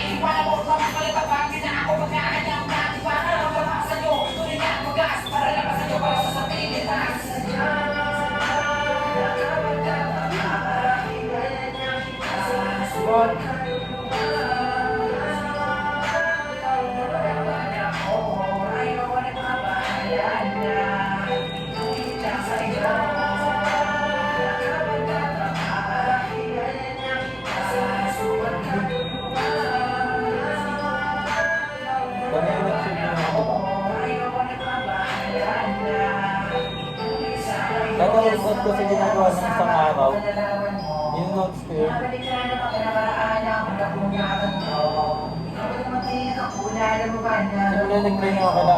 iniwala mo, kapag na ako magkakanyang natin para mabasa nyo. Tuloy na ang magas para labasan nyo para sa sapilitas. What? Kada usap ko sa ginagawa ng isang araw, yung notes ko yun. Simula nag-train ako kala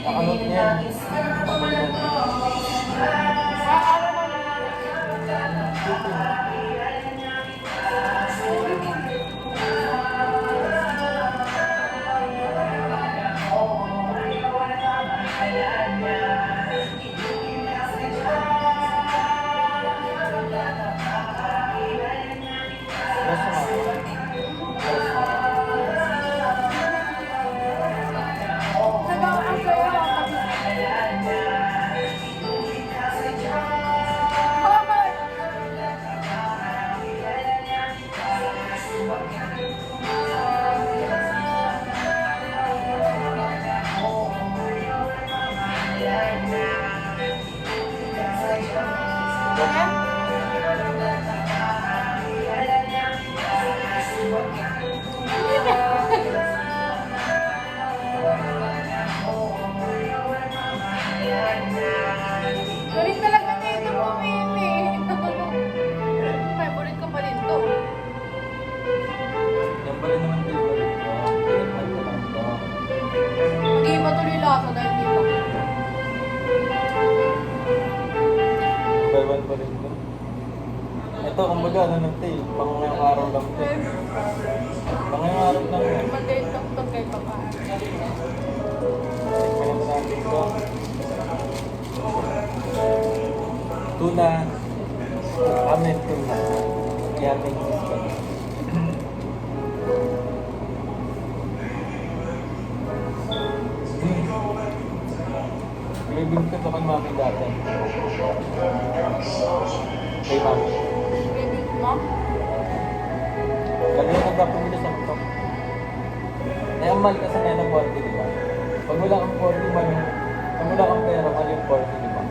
nakanote niya yan. Galing talaga nito po, Mimi. Favorite ko pa rin to. Yan pa rin naman favorite ko. Pinagmal ko lang to. Mag-iiba tuloy lasa dahil di ba? Number 1 pa rin to. Ito, kumbaga, ano lang ito eh. Pang ngayong araw lang ito. Pang ngayong araw lang yan. Mag-date talk to kay Papa. Kaya naman natin ito. Tuna. Amen tuna. Kaya may cheese pa. Bibig ko ito kay mami dati. Kay mami. Baby mom? Lagi yung nagpapamili sa TikTok. Eh, ang mahal kasi ngayon ng 40, di ba? Pag wala kang 40, mahal yung... Pag wala kang pera, mahal yung 40, di ba?